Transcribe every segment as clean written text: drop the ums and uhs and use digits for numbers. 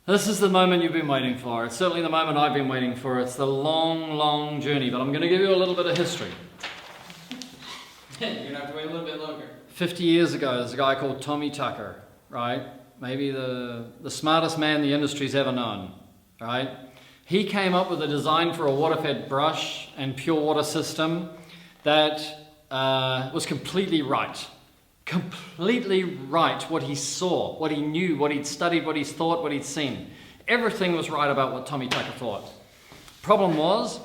This is the moment you've been waiting for. It's certainly the moment I've been waiting for. It's the long, long journey, but I'm going to give you a little bit of history. You're going to have to wait a little bit longer. 50 years ago, there's a guy called Tommy Tucker, right? Maybe the smartest man the industry's ever known, right? He came up with a design for a water-fed brush and pure water system that was completely right. Completely right, what he saw, what he knew, what he'd studied, what he'd thought, what he'd seen. Everything was right about what Tommy Tucker thought. Problem was,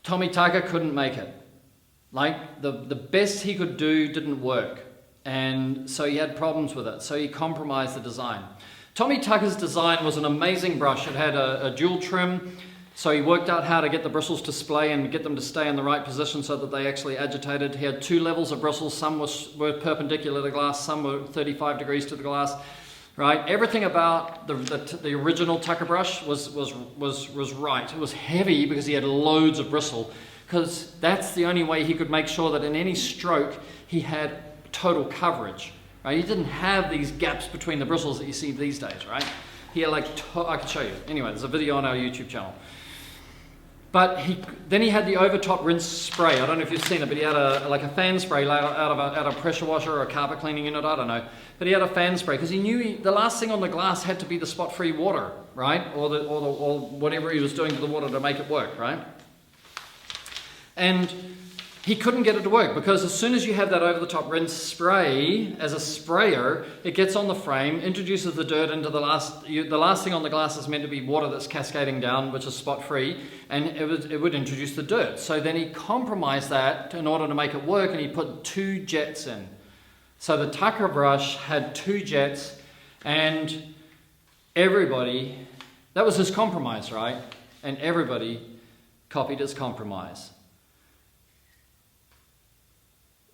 Tommy Tucker couldn't make it. Like, the best he could do didn't work. And so he had problems with it. So he compromised the design. Tommy Tucker's design was an amazing brush. It had a dual trim. So he worked out how to get the bristles to splay and get them to stay in the right position so that they actually agitated. He had two levels of bristles. Some were perpendicular to the glass, some were 35 degrees to the glass. Right? Everything about the original Tucker brush was right. It was heavy because he had loads of bristle, because that's the only way he could make sure that in any stroke he had total coverage. Right? He didn't have these gaps between the bristles that you see these days, right? He had like, I could show you. Anyway, there's a video on our YouTube channel. But then he had the over-top rinse spray. I don't know if you've seen it, but he had a fan spray out of a pressure washer or a carpet cleaning unit, I don't know. But he had a fan spray because he knew the last thing on the glass had to be the spot-free water, right? Or whatever he was doing to the water to make it work, right? And he couldn't get it to work because as soon as you have that over-the-top rinse spray as a sprayer, it gets on the frame, introduces the dirt into the last thing on the glass is meant to be water that's cascading down, which is spot-free, and it would introduce the dirt. So then he compromised that in order to make it work, and he put two jets in. So the Tucker brush had two jets, and everybody, that was his compromise, right? And everybody copied his compromise.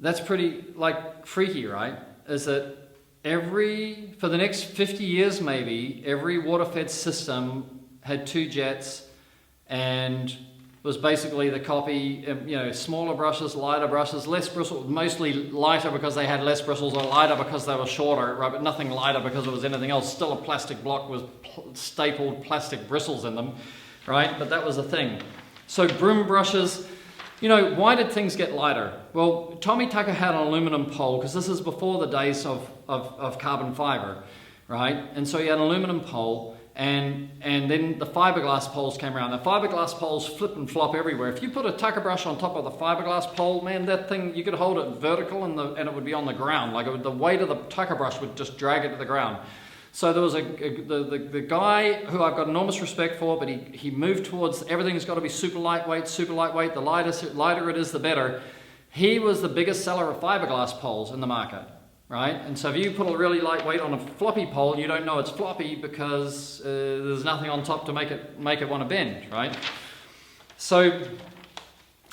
That's pretty, like, freaky, right? Is that for the next 50 years maybe, every water-fed system had two jets and was basically the copy, smaller brushes, lighter brushes, less bristle, mostly lighter because they had less bristles, or lighter because they were shorter, right? But nothing lighter because it was anything else. Still a plastic block with stapled plastic bristles in them, right? But that was the thing. So broom brushes. Why did things get lighter? Well, Tommy Tucker had an aluminum pole, because this is before the days of carbon fiber, right? And so he had an aluminum pole, and then the fiberglass poles came around. The fiberglass poles flip and flop everywhere. If you put a Tucker brush on top of the fiberglass pole, man, that thing, you could hold it vertical and it would be on the ground. Like the weight of the Tucker brush would just drag it to the ground. So there was the guy who I've got enormous respect for, but he moved towards everything's got to be super lightweight. The lighter it is, the better. He was the biggest seller of fiberglass poles in the market, right? And so if you put a really lightweight on a floppy pole, you don't know it's floppy because there's nothing on top to make it want to bend, right? So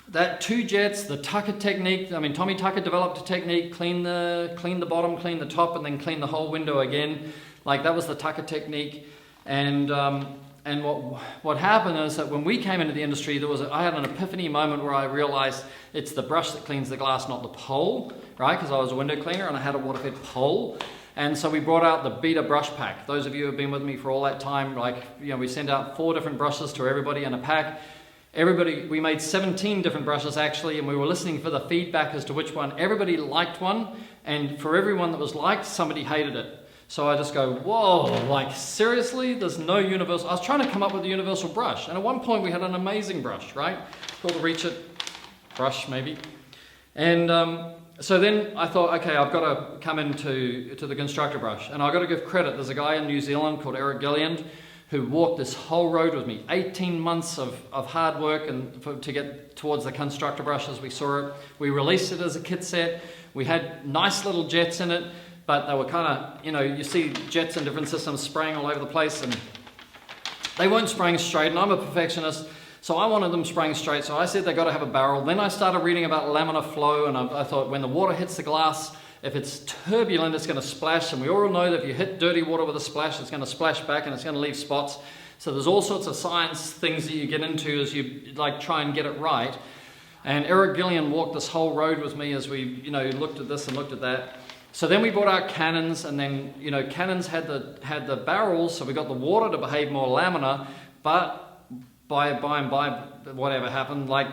that two jets, the Tucker technique. I mean, Tommy Tucker developed a technique: clean the bottom, clean the top, and then clean the whole window again. Like, that was the Tucker technique. And what happened is that when we came into the industry, I had an epiphany moment where I realized it's the brush that cleans the glass, not the pole, right? Because I was a window cleaner and I had a water-fed pole. And so we brought out the Beta brush pack. Those of you who have been with me for all that time, we sent out 4 different brushes to everybody in a pack. We made 17 different brushes actually, and we were listening for the feedback as to which one. Everybody liked one, and for everyone that was liked, somebody hated it. So I just go, whoa, like seriously? There's no universal. I was trying to come up with a universal brush. And at one point we had an amazing brush, right? Called the Reach It brush, maybe. And so then I thought, okay, I've got to come into the constructor brush. And I've got to give credit. There's a guy in New Zealand called Eric Gilliland who walked this whole road with me. 18 months of hard work to get towards the constructor brush as we saw it. We released it as a kit set. We had nice little jets in it. But they were kind of, you see jets in different systems spraying all over the place, and they weren't spraying straight, and I'm a perfectionist, so I wanted them spraying straight, so I said they got to have a barrel. Then I started reading about laminar flow, and I thought when the water hits the glass, if it's turbulent, it's going to splash, and we all know that if you hit dirty water with a splash, it's going to splash back and it's going to leave spots. So there's all sorts of science things that you get into as you try and get it right. And Eric Gilliland walked this whole road with me as we looked at this and looked at that. So then we brought out cannons, and then, you know, cannons had the barrels, so we got the water to behave more laminar, but by and by, whatever happened, like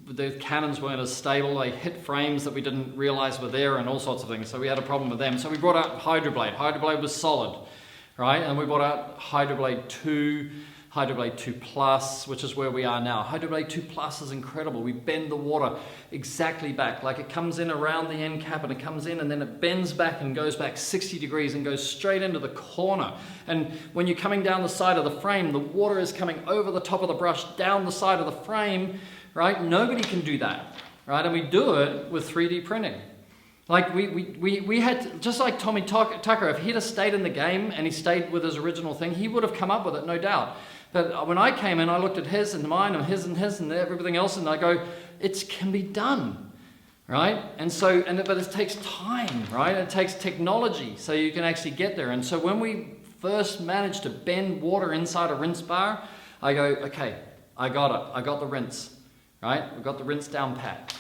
the cannons weren't as stable. They hit frames that we didn't realize were there and all sorts of things. So we had a problem with them. So we brought out Hydroblade. Hydroblade was solid, right? And we brought out Hydroblade 2, Hydroblade 2 Plus, which is where we are now. Hydroblade 2 Plus is incredible. We bend the water exactly back. Like it comes in around the end cap and it comes in and then it bends back and goes back 60 degrees and goes straight into the corner. And when you're coming down the side of the frame, the water is coming over the top of the brush, down the side of the frame, right? Nobody can do that, right? And we do it with 3D printing. Like we had, just like Tommy Tucker, if he'd have stayed in the game and he stayed with his original thing, he would have come up with it, no doubt. But when I came in, I looked at his and mine and his and everything else, and I go, it can be done, right? And so, but it takes time, right? It takes technology so you can actually get there. And so when we first managed to bend water inside a rinse bar, I go, okay, I got it. I got the rinse, right? We got the rinse down pat.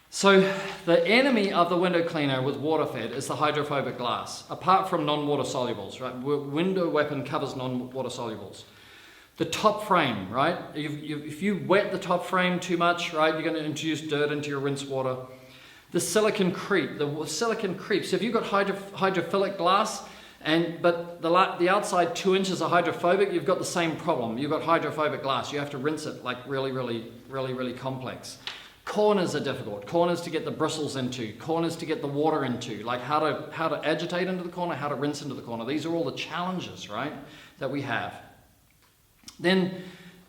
So the enemy of the window cleaner with water fed is the hydrophobic glass, apart from non-water solubles, right? Window weapon covers non-water solubles. The top frame, right? If you wet the top frame too much, right, you're going to introduce dirt into your rinse water. The silicon creep, So if you've got hydrophilic glass, but the outside 2 inches are hydrophobic, you've got the same problem. You've got hydrophobic glass. You have to rinse it like really complex. Corners are difficult. Corners to get the bristles into. Corners to get the water into. Like how to agitate into the corner, how to rinse into the corner. These are all the challenges, right, that we have. Then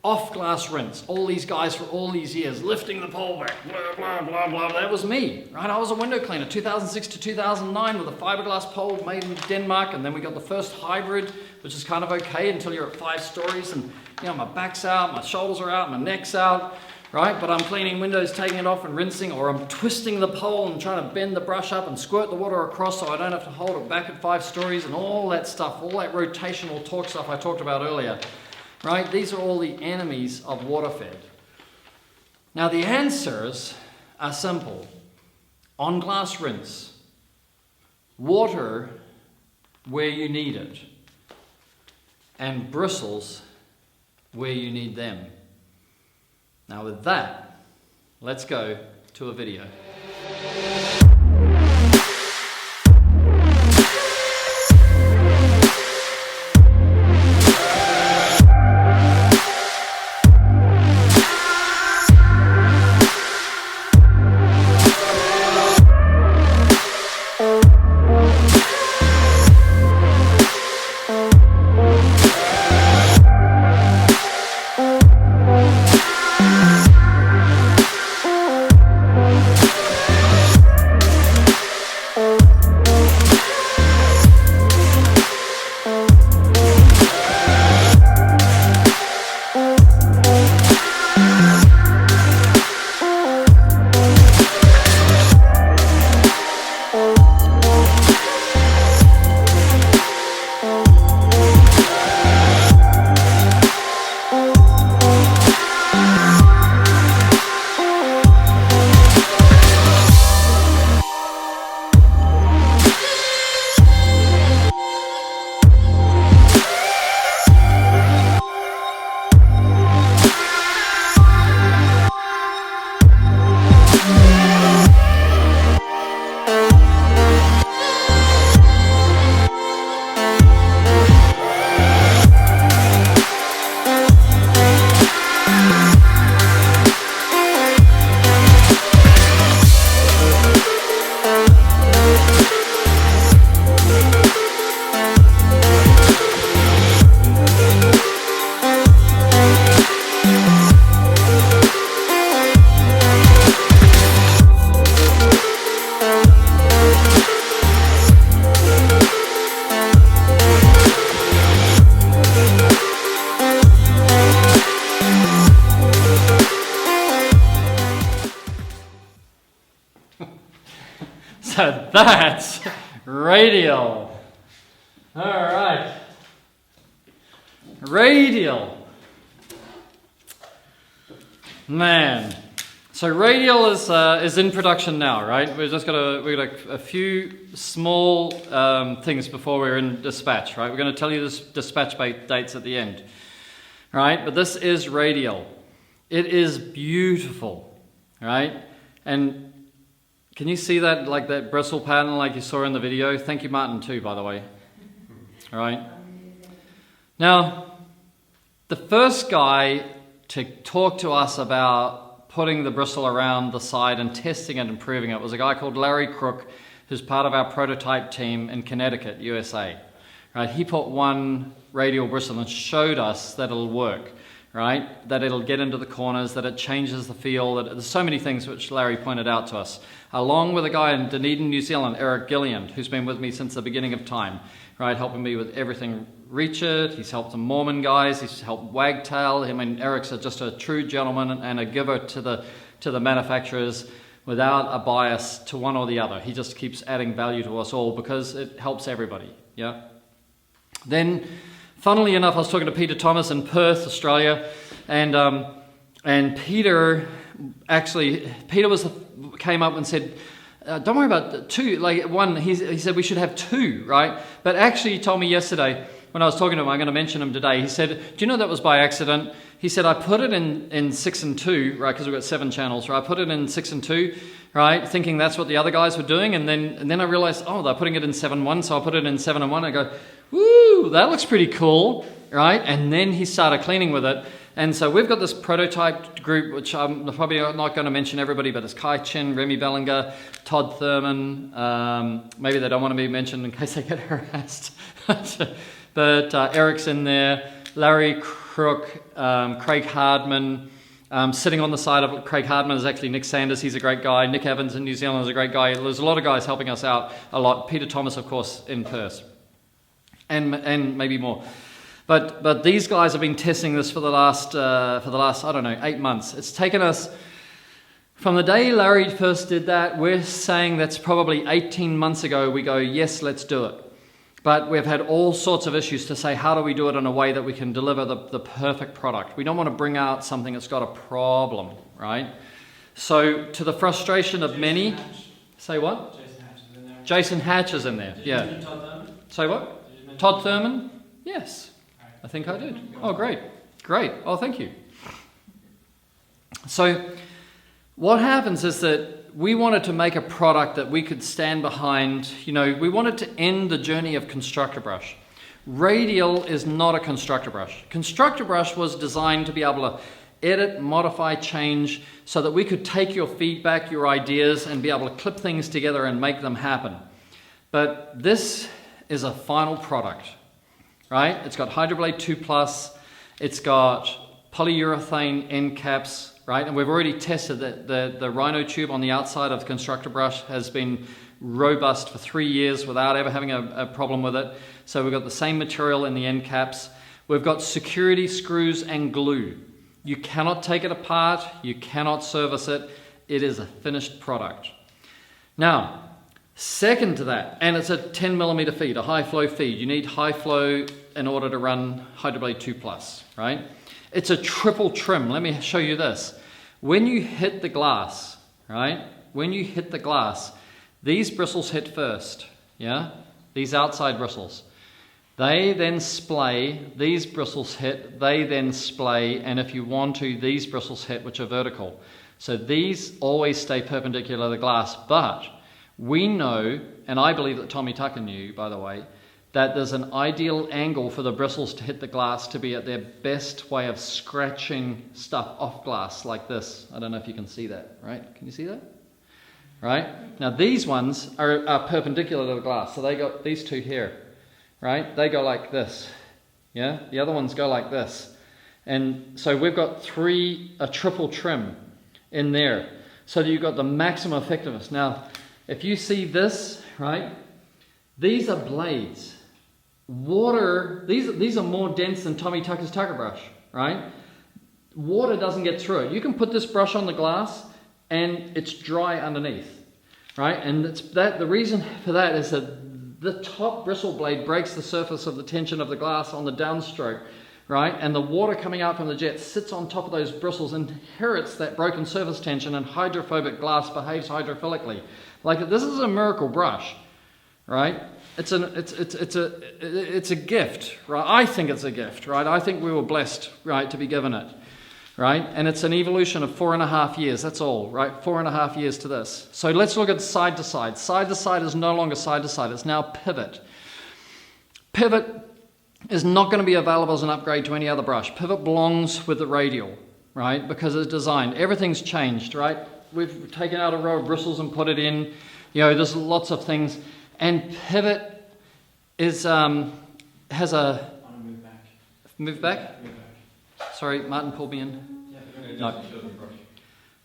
off-glass rinse. All these guys for all these years lifting the pole back, blah, blah, blah, blah. That was me, right? I was a window cleaner, 2006 to 2009 with a fiberglass pole made in Denmark, and then we got the first hybrid, which is kind of okay until you're at 5 stories, and you know, my back's out, my shoulders are out, my neck's out. Right, but I'm cleaning windows, taking it off and rinsing, or I'm twisting the pole and trying to bend the brush up and squirt the water across so I don't have to hold it back at 5 stories and all that stuff, all that rotational torque stuff I talked about earlier. Right, these are all the enemies of water fed. Now the answers are simple. On glass rinse, water where you need it, and bristles where you need them. Now with that, let's go to a video. So that's Radial. All right. Radial. Man. So Radial is in production now, right? We've got a few small things before we're in dispatch, right? We're going to tell you this dispatch dates at the end, right? But this is Radial. It is beautiful, right? And can you see that, like that bristle pattern like you saw in the video? Thank you, Martin, too, by the way. All right. Now, the first guy to talk to us about putting the bristle around the side and testing it and improving it was a guy called Larry Crook, who's part of our prototype team in Connecticut, USA. Right? He put one radial bristle and showed us that it'll work, right? That it'll get into the corners, that it changes the feel, that there's so many things which Larry pointed out to us. Along with a guy in Dunedin, New Zealand, Eric Gilliland, who's been with me since the beginning of time, right? Helping me with everything Reach It. He's helped the Mormon guys. He's helped Wagtail. I mean, Eric's just a true gentleman and a giver to the manufacturers without a bias to one or the other. He just keeps adding value to us all because it helps everybody. Yeah. Then, funnily enough, I was talking to Peter Thomas in Perth, Australia, and Peter came up and said, don't worry about two, like one, he said we should have two, right? But actually he told me yesterday, when I was talking to him, I'm going to mention him today, he said, do you know that was by accident? He said, I put it in 6 and 2, right, because we've got 7 channels, right? I put it in 6 and 2, right, thinking that's what the other guys were doing, and then I realized, oh, they're putting it in 7-1, so I put it in 7 and 1, and I go, woo, that looks pretty cool, right? And then he started cleaning with it. And so we've got this prototype group, which I'm probably not going to mention everybody, but it's Kai Chin, Remy Bellinger, Todd Thurman. Maybe they don't want to be mentioned in case they get harassed. But Eric's in there, Larry Crook, Craig Hardman. Sitting on the side of Craig Hardman is actually Nick Sanders. He's a great guy. Nick Evans in New Zealand is a great guy. There's a lot of guys helping us out a lot. Peter Thomas, of course, in Perth. And maybe more. But these guys have been testing this for the last I don't know, 8 months. It's taken us from the day Larry first did that. We're saying that's probably 18 months ago. We go, yes, let's do it. But we've had all sorts of issues to say, how do we do it in a way that we can deliver the perfect product? We don't want to bring out something that's got a problem, right? So to the frustration of many, say what? Jason Hatch is in there. Yeah. Todd Thurman? Say what? Todd Thurman? Yes. I think I did. Oh, great. Great. Oh, thank you. So what happens is that we wanted to make a product that we could stand behind. You know, we wanted to end the journey of Constructor Brush. Radial is not a Constructor Brush. Constructor Brush was designed to be able to edit, modify, change so that we could take your feedback, your ideas, and be able to clip things together and make them happen. But this is a final product. Right? It's got Hydroblade 2+, it's got polyurethane end caps, right? And we've already tested that the Rhino tube on the outside of the Constructor Brush has been robust for 3 years without ever having a problem with it. So we've got the same material in the end caps. We've got security screws and glue. You cannot take it apart, you cannot service it. It is a finished product. Now, second to that, and it's a 10mm feed, a high flow feed. You need high flow in order to run Hydroblade 2+, right? It's a triple trim. Let me show you this. When you hit the glass, right? When you hit the glass, these bristles hit first, yeah? These outside bristles. They then splay, these bristles hit, they then splay, and if you want to, these bristles hit, which are vertical. So these always stay perpendicular to the glass, but we know, and I believe that Tommy Tucker knew, by the way, that there's an ideal angle for the bristles to hit the glass to be at their best way of scratching stuff off glass like this. I don't know if you can see that, right? Can you see that? Right? Now these ones are perpendicular to the glass, so they got these two here, right? They go like this, yeah? The other ones go like this. And so we've got a triple trim in there, so that you've got the maximum effectiveness. Now, if you see this, right, these are blades. Water, these are more dense than Tommy Tucker's Tucker brush, right? Water doesn't get through it. You can put this brush on the glass and it's dry underneath, right? And the reason for that is that the top bristle blade breaks the surface of the tension of the glass on the downstroke, right? And the water coming out from the jet sits on top of those bristles, inherits that broken surface tension, and hydrophobic glass behaves hydrophilically. Like, this is a miracle brush, right? It's a gift, right? I think it's a gift, right? I think we were blessed, right, to be given it, right? And it's an evolution of 4.5 years. That's all, right? 4.5 years to this. So let's look at side to side. Side to side is no longer side to side. It's now pivot. Pivot is not going to be available as an upgrade to any other brush. Pivot belongs with the Radial, right? Because it's designed. Everything's changed, right? We've taken out a row of bristles and put it in. You know, there's lots of things. And pivot is has a Move back. Move back. Move back. Sorry, Martin pulled me in. Yeah, No.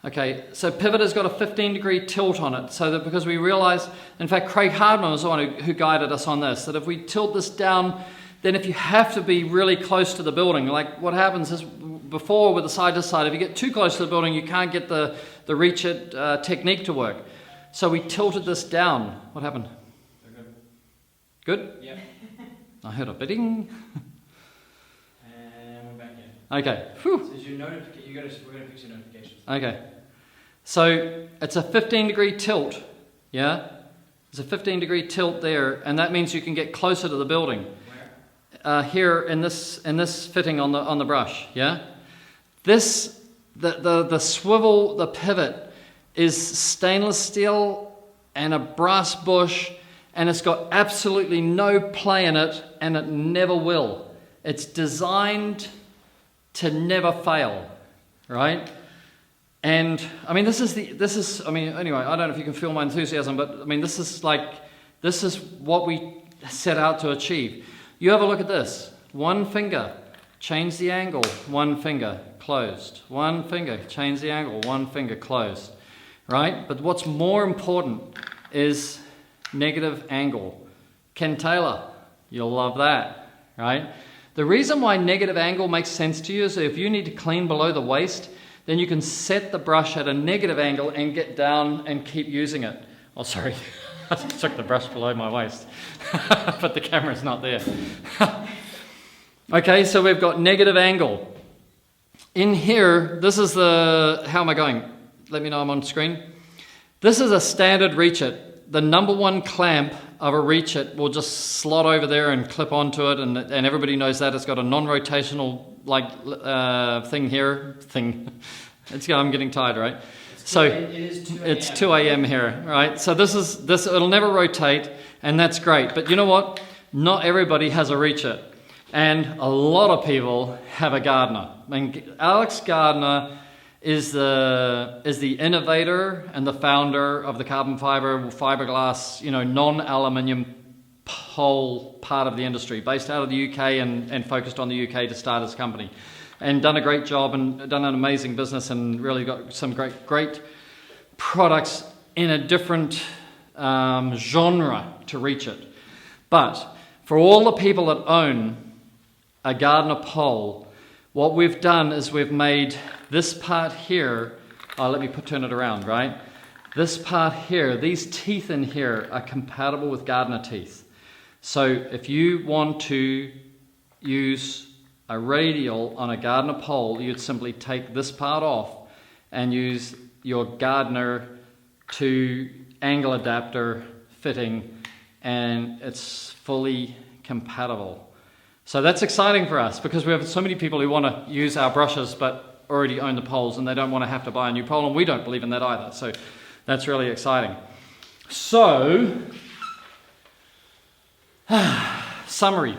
Okay, so pivot has got a 15-degree tilt on it, so that because we realized, in fact, Craig Hardman was the one who guided us on this, that if we tilt this down, then if you have to be really close to the building, like what happens is before with the side to side, if you get too close to the building, you can't get the reach it technique to work. So we tilted this down. What happened? Good? Yeah. I heard a bidding. And we're back in. Okay. Whew. So your we're gonna fix your notifications. Okay. So it's a 15-degree tilt. Yeah? There's a 15-degree tilt there, and that means you can get closer to the building. Where? Here in this fitting on the brush. Yeah? The swivel, the pivot is stainless steel and a brass bush, and it's got absolutely no play in it, and it never will. It's designed to never fail, right? And I mean, anyway, I don't know if you can feel my enthusiasm, but I mean, this is what we set out to achieve. You have a look at this. One finger, change the angle, one finger, closed. One finger, change the angle, one finger, closed. Right? But what's more important is negative angle. Ken Taylor, you'll love that, right? The reason why negative angle makes sense to you is that if you need to clean below the waist, then you can set the brush at a negative angle and get down and keep using it. Oh, sorry, I took the brush below my waist, but the camera's not there. Okay, so we've got negative angle. In here, this is how am I going? Let me know I'm on screen. This is a standard reach it. The number one clamp of a reach it will just slot over there and clip onto it, and everybody knows that. It's got a non-rotational thing here. I'm getting tired, right? So it's 2 a.m. here, right? So this it'll never rotate, and that's great. But you know what? Not everybody has a reach it, and a lot of people have a Gardner. I mean, Alex Gardner is the innovator and the founder of the carbon fiberglass, non-aluminium pole part of the industry, based out of the UK and focused on the UK to start his company, and done a great job and done an amazing business and really got some great products in a different genre to reach it. But for all the people that own a Gardner pole, what we've done is we've made this part here, let me turn it around, right? This part here, these teeth in here are compatible with Gardner teeth. So if you want to use a radial on a Gardner pole, you'd simply take this part off and use your Gardner to angle adapter fitting, and it's fully compatible. So that's exciting for us because we have so many people who want to use our brushes but already own the poles, and they don't want to have to buy a new pole, and we don't believe in that either. So that's really exciting. So, summary.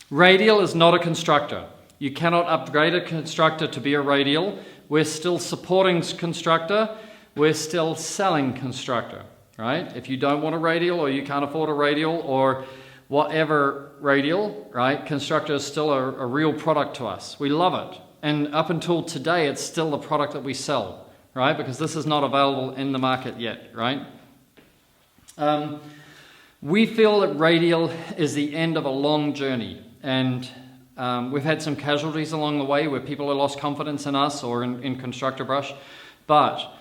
Radial is not a constructor. You cannot upgrade a constructor to be a radial. We're still supporting constructor. We're still selling constructor, right? If you don't want a radial, or you can't afford a radial, or whatever radial, right? Constructor is still a real product to us. We love it. And up until today, it's still the product that we sell, right? Because this is not available in the market yet, right? We feel that radial is the end of a long journey. And we've had some casualties along the way where people have lost confidence in us or in Constructor Brush. But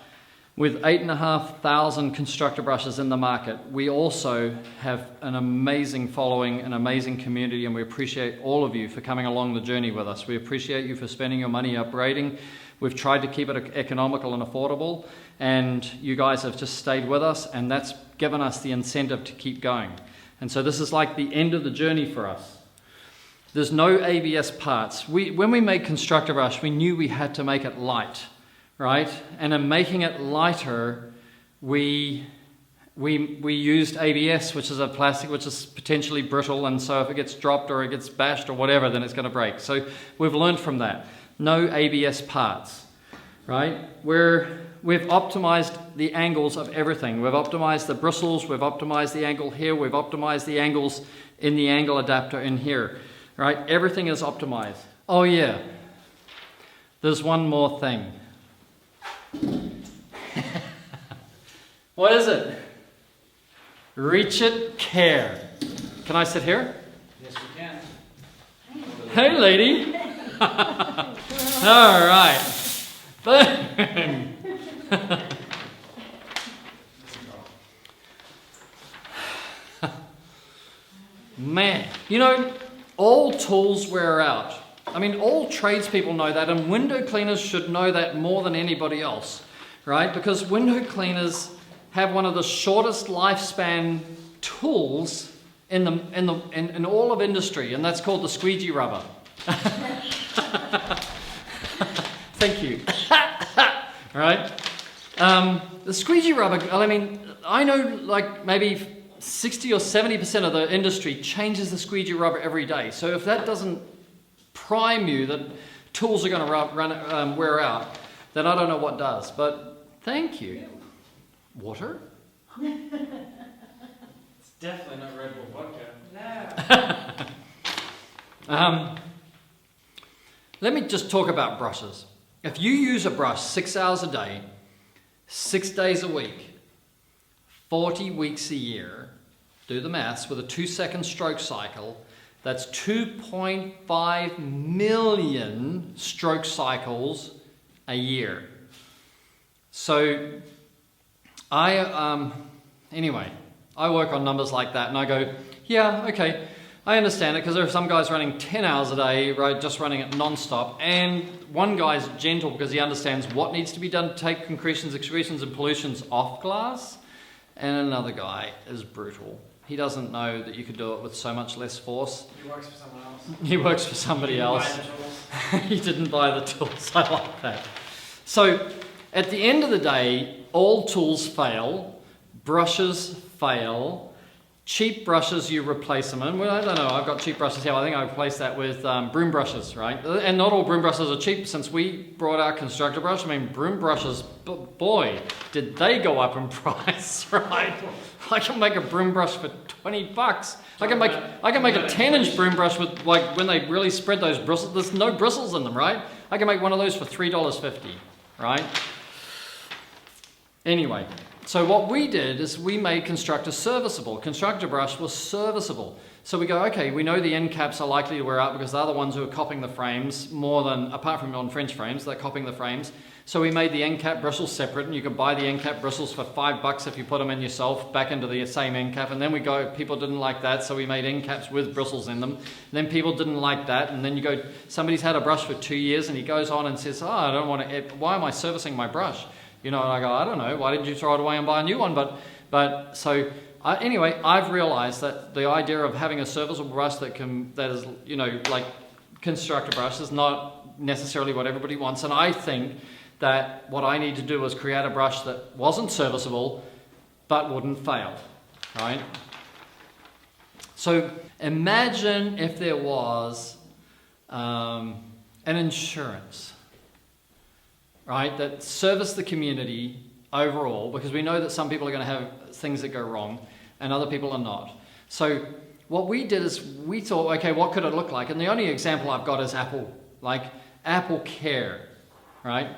With 8,500 constructor brushes in the market, we also have an amazing following, an amazing community, and we appreciate all of you for coming along the journey with us. We appreciate you for spending your money upgrading. We've tried to keep it economical and affordable, and you guys have just stayed with us, and that's given us the incentive to keep going. And so this is like the end of the journey for us. There's no ABS parts. When we made constructor brush, we knew we had to make it light. Right? And in making it lighter, we used ABS, which is a plastic which is potentially brittle, and so if it gets dropped or it gets bashed or whatever, then it's going to break. So we've learned from that. No ABS parts, right? We've optimized the angles of everything. We've optimized the bristles, we've optimized the angle here, we've optimized the angles in the angle adapter in here, right? Everything is optimized. Oh yeah, there's one more thing. What is it? Reach it, care. Can I sit here? Yes, you can. Hey, lady. All right. Boom. Man, you know, all tools wear out. I mean, all tradespeople know that, and window cleaners should know that more than anybody else, right? Because window cleaners have one of the shortest lifespan tools in all of industry, and that's called the squeegee rubber. Thank you. Right? The squeegee rubber, I mean, I know like maybe 60 or 70% of the industry changes the squeegee rubber every day. So if that doesn't prime you that tools are going to wear out, then I don't know what does. But thank you. Water? It's definitely not Red Bull vodka. No. Let me just talk about brushes. If you use a brush 6 hours a day, 6 days a week, 40 weeks a year, do the maths, with a 2-second stroke cycle, that's 2.5 million stroke cycles a year. So anyway, I work on numbers like that and I go, yeah, okay, I understand it, because there are some guys running 10 hours a day, right, just running it non-stop, and one guy's gentle because he understands what needs to be done to take concretions, excretions and pollutions off glass, and another guy is brutal. He doesn't know that you could do it with so much less force. He works for someone else. He works for somebody else. He didn't buy the tools. I like that. So at the end of the day, all tools fail, brushes fail. Cheap brushes, you replace them in. Well, I don't know, I've got cheap brushes here. I think I replaced that with broom brushes, right? And not all broom brushes are cheap. Since we brought our constructor brush, I mean, broom brushes, boy, did they go up in price, right? I can make a broom brush for $20. I can make a 10-inch broom brush with, like, when they really spread those bristles. There's no bristles in them, right? I can make one of those for $3.50, right? Anyway. So what we did is we made constructor serviceable. Constructor brush was serviceable. So we go, okay, we know the end caps are likely to wear out because they're the ones who are copying the frames more than, apart from on French frames, they're copying the frames. So we made the end cap bristles separate, and you can buy the end cap bristles for $5 if you put them in yourself back into the same end cap. And then we go, people didn't like that, so we made end caps with bristles in them. And then people didn't like that, and then you go, somebody's had a brush for 2 years and he goes on and says, oh, I don't want to, why am I servicing my brush? You know, and I go, I don't know, why didn't you throw it away and buy a new one? But so anyway, I've realized that the idea of having a serviceable brush that is, you know, like constructor brush is not necessarily what everybody wants. And I think that what I need to do is create a brush that wasn't serviceable, but wouldn't fail, right? So imagine if there was an insurance, right, that service the community overall, because we know that some people are going to have things that go wrong and other people are not. So what we did is we thought, okay, what could it look like? And the only example I've got is Apple, like Apple Care, right?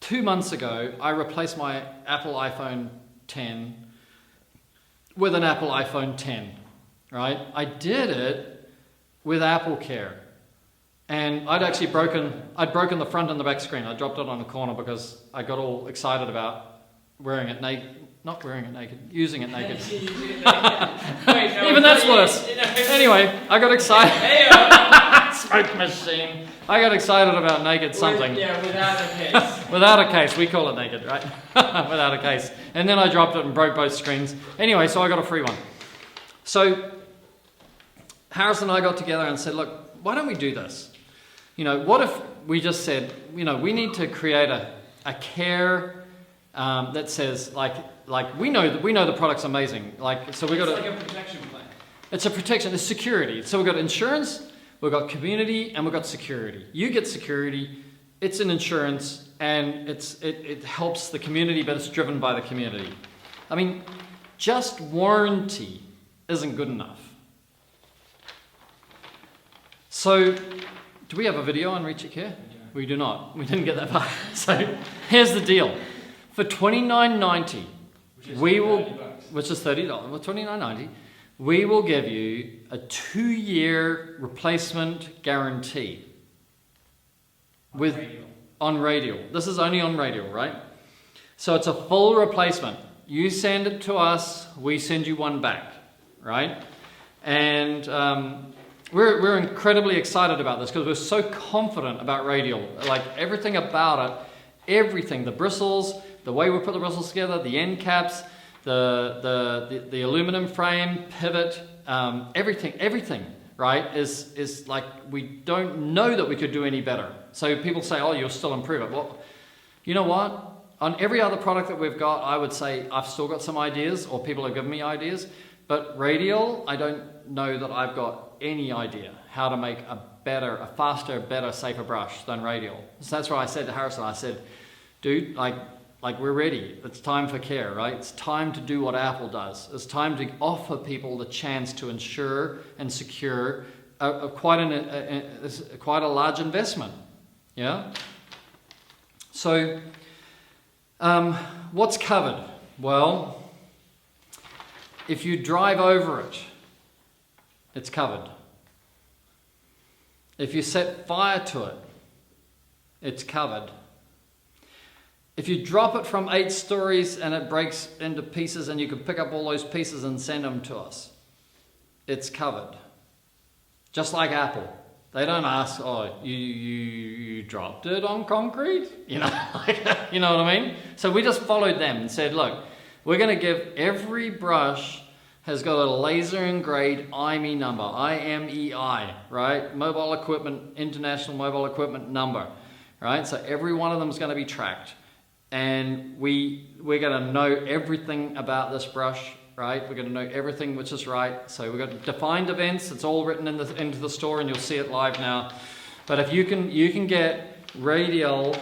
2 months ago, I replaced my Apple iPhone 10 with an Apple iPhone 10, right? I did it with Apple Care. And I'd broken the front and the back screen. I dropped it on the corner because I got all excited about wearing it naked. Not wearing it naked, using it naked. Wait, no, Even that's worse. You know, Anyway, I got excited. Hey, Smoke machine. I got excited about naked something. Yeah, without a case. Without a case. We call it naked, right? Without a case. And then I dropped it and broke both screens. Anyway, so I got a free one. So Harris and I got together and said, look, why don't we do this? You know, what if we just said, you know, we need to create a care that says like we know the product's amazing. Like, so we got It's like a protection plan. It's a protection, it's security. So we've got insurance, we've got community, and we've got security. You get security, it's an insurance, and it helps the community, but it's driven by the community. I mean, just warranty isn't good enough. So, do we have a video on Reach It Care? We do not. We didn't get that far. So, here's the deal. For $29.90, we will, which is $30, well, $29.90, we will give you a 2-year replacement guarantee with on Radial. This is only on Radial, right? So it's a full replacement. You send it to us, we send you one back, right? And we're incredibly excited about this because we're so confident about Radial. Like everything about it, everything, the bristles, the way we put the bristles together, the end caps, the aluminum frame, pivot, everything, right, is like we don't know that we could do any better. So people say, oh, you'll still improve it. Well, you know what? On every other product that we've got, I would say I've still got some ideas, or people have given me ideas. But Radial, I don't know that I've got any idea how to make a faster, better, safer brush than Radial. So that's why I said to Harrison, I said, dude, like we're ready. It's time for care, right? It's time to do what Apple does. It's time to offer people the chance to insure and secure quite a large investment. Yeah. So, what's covered? Well, if you drive over it, it's covered. If you set fire to it, it's covered. If you drop it from 8 stories and it breaks into pieces and you can pick up all those pieces and send them to us, it's covered. Just like Apple. They don't ask, oh, you dropped it on concrete? You know, you know what I mean? So we just followed them and said, look, we're going to give every brush has got a laser engraved IMEI number, IMEI, right? Mobile Equipment, International Mobile Equipment Number, right? So every one of them is going to be tracked. And we're going to know everything about this brush, right? We're going to know everything which is right. So we've got defined events. It's all written into the store, and you'll see it live now. But if you can get Radial.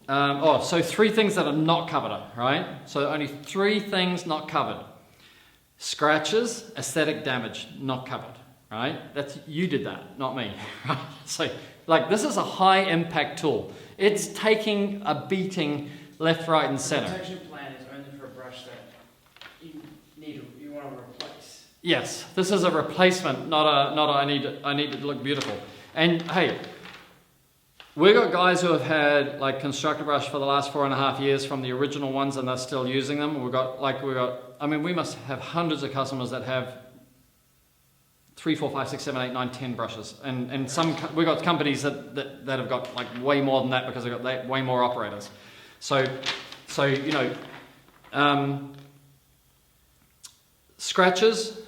So 3 things that are not covered, right? So only 3 things not covered. Scratches, aesthetic damage, not covered, right? You did that, not me. Right? So, like, this is a high impact tool. It's taking a beating left, right, and center. The protection plan is only for a brush that you want to replace. Yes, this is a replacement, not a I need it to look beautiful. And hey, we've got guys who have had like CONSTRUCTOR BRUSH for the last 4.5 years from the original ones, and they're still using them. I mean, we must have hundreds of customers that have 3, 4, 5, 6, 7, 8, 9, 10 brushes, and we've got companies that have got like way more than that because they've got way more operators. So you know, scratches,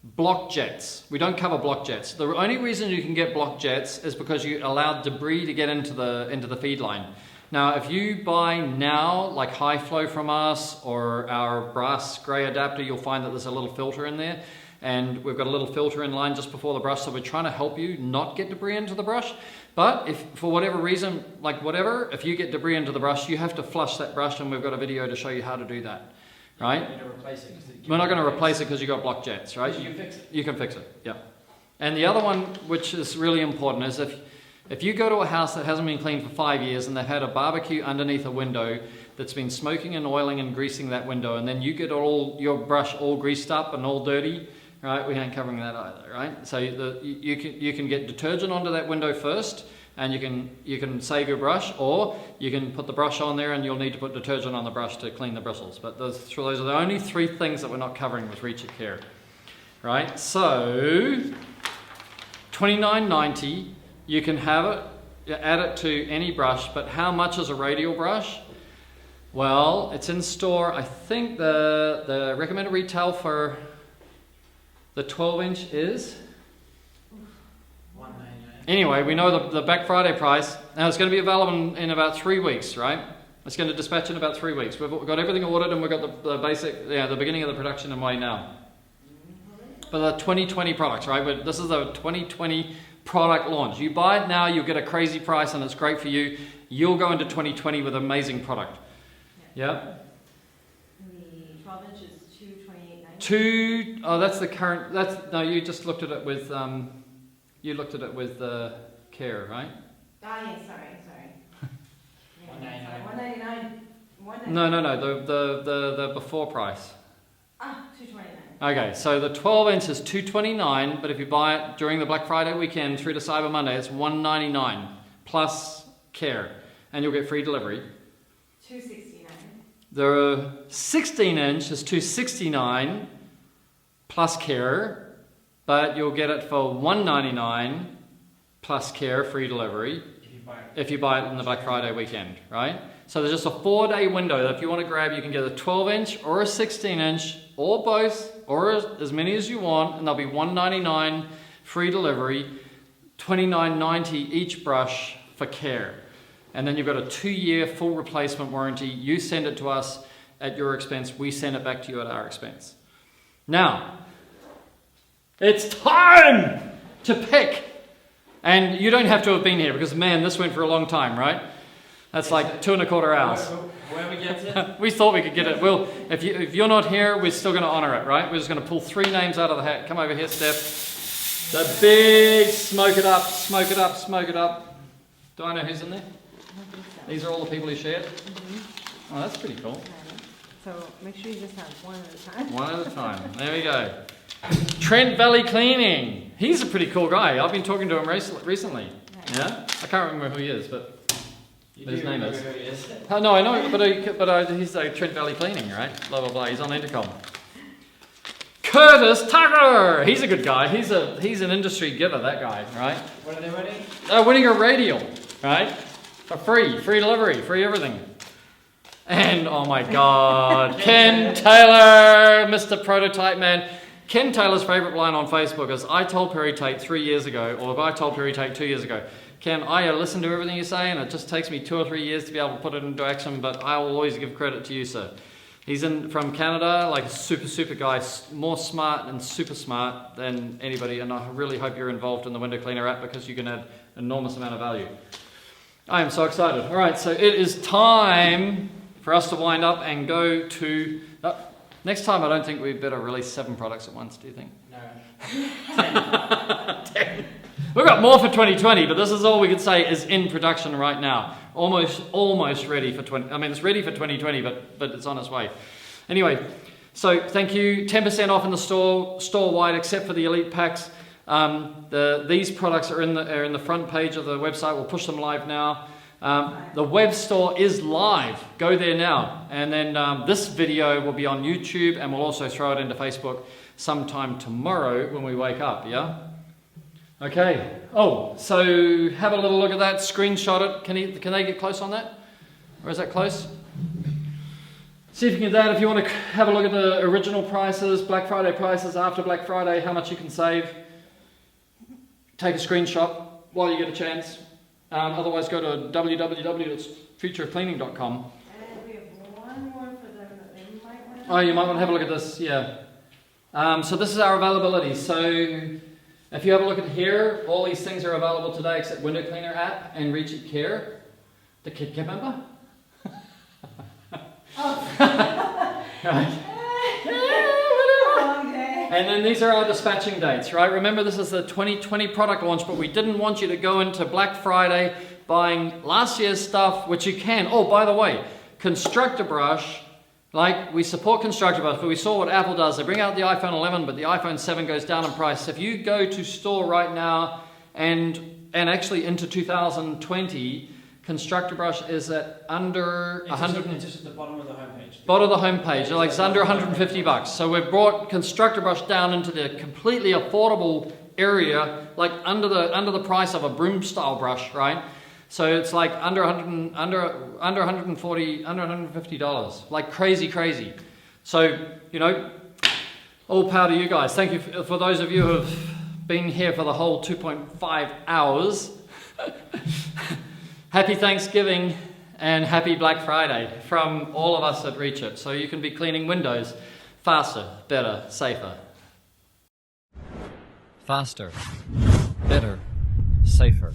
block jets. We don't cover block jets. The only reason you can get block jets is because you allow debris to get into the feed line. Now, if you buy now, like high flow from us or our brass grey adapter, you'll find that there's a little filter in there. And we've got a little filter in line just before the brush, so we're trying to help you not get debris into the brush. But if, for whatever reason, if you get debris into the brush, you have to flush that brush, and we've got a video to show you how to do that. Right? We're not going to replace it because you've got block jets, right? You can fix it. You can fix it, yeah. And the other one, which is really important, is if you go to a house that hasn't been cleaned for 5 years and they've had a barbecue underneath a window that's been smoking and oiling and greasing that window, and then you get all your brush all greased up and all dirty, right? We ain't covering that either, right? So you can get detergent onto that window first, and you can save your brush, or you can put the brush on there and you'll need to put detergent on the brush to clean the bristles. But those are the only 3 things that we're not covering with Reach It Care, right? So $29.90, you can have it, add it to any brush, but how much is a radial brush? Well, it's in store. I think the recommended retail for the 12-inch is? Anyway, we know the Black Friday price. Now it's going to be available in about 3 weeks, right? It's going to dispatch in about 3 weeks. We've got everything ordered and we've got the basic, the beginning of the production in way now. For the 2020 products, right? This is a 2020 product launch. You buy it now, you'll get a crazy price and it's great for you. You'll go into 2020 with an amazing product. Yeah? The 12-inch is $228.90. Oh, that's the current, no, you just looked at it with, you looked at it with Care, right? Ah, yes, sorry. $199. $199. No, the before price. Ah, $229. Okay, so the 12-inch is $229, but if you buy it during the Black Friday weekend through to Cyber Monday, it's $199 plus Care, and you'll get free delivery. $269. The 16-inch is $269 plus Care, but you'll get it for $199 plus Care, free delivery, if you buy it in the Black Friday weekend, right? So there's just a 4-day window that if you want to grab, you can get a 12-inch or a 16-inch or both, or as many as you want, and they'll be $199 free delivery, $29.90 each brush for Care. And then you've got a 2-year full replacement warranty. You send it to us at your expense, we send it back to you at our expense. Now, it's time to pick. And you don't have to have been here because, man, this went for a long time, right? That's like 2.25 hours. Whoever gets it. We thought we could get it. Well, if you're not here, we're still going to honor it, right? We're just going to pull 3 names out of the hat. Come over here, Steph. The big smoke it up, smoke it up, smoke it up. Do I know who's in there? These are all the people who shared? Oh, that's pretty cool. So make sure you just have one at a time. One at a time. There we go. Trent Valley Cleaning. He's a pretty cool guy. I've been talking to him recently. Yeah? I can't remember who he is, but his name is. Oh, no, I know, but he's like Trent Valley Cleaning, right? Blah, blah, blah. He's on intercom. Curtis Tucker. He's a good guy. He's an industry giver, that guy, right? What are they winning? They're winning a Radial, right? For free delivery, free everything. And, oh my God, Ken Taylor, Mr. Prototype Man. Ken Taylor's favourite line on Facebook is, I told Perry Tate 3 years ago, or I told Perry Tate 2 years ago, Ken, I listen to everything you say and it just takes me 2 or 3 years to be able to put it into action, but I will always give credit to you, sir. He's from Canada, like a super guy, more smart and super smart than anybody, and I really hope you're involved in the Window Cleaner app because you can add an enormous amount of value. I am so excited. All right, so it is time for us to wind up and go to... next time I don't think we better release 7 products at once, do you think? No. 10. We've got more for 2020, but this is all we could say is in production right now. Almost ready for 20. I mean, it's ready for 2020, but it's on its way. Anyway, so thank you. 10% off in the store-wide, except for the Elite Packs. These products are in the front page of the website. We'll push them live now. The web store is live. Go there now. And then this video will be on YouTube, and we'll also throw it into Facebook sometime tomorrow when we wake up, yeah? Okay. Oh, so have a little look at that. Screenshot it. Can they get close on that? Or is that close? See if you can get that. If you want to have a look at the original prices, Black Friday prices after Black Friday, how much you can save. Take a screenshot while you get a chance. Otherwise, go to www.futureofcleaning.com. And we have one more for them that they might want to... Oh, you might want to have a look at this, yeah. So this is our availability. So if you have a look at here, all these things are available today except Window Cleaner app and Reach It Care. The kid member? Right. And then these are our dispatching dates, right? Remember, this is the 2020 product launch, but we didn't want you to go into Black Friday buying last year's stuff, which you can. Oh, by the way, Constructor Brush Like, we support Constructor Brush, but we saw what Apple does. They bring out the iPhone 11, but the iPhone 7 goes down in price. If you go to store right now and actually into 2020, Constructor Brush is at under It's just at the bottom of the homepage. bottom of the homepage. Like, it's under 150 bucks. So we've brought Constructor Brush down into the completely affordable area, like under the price of a broom style brush, right? So it's like under $140, under $150, like crazy. So, you know, all power to you guys. Thank you for those of you who have been here for the whole 2.5 hours. Happy Thanksgiving and happy Black Friday from all of us at Reach It. So you can be cleaning windows faster, better, safer. Faster, better, safer.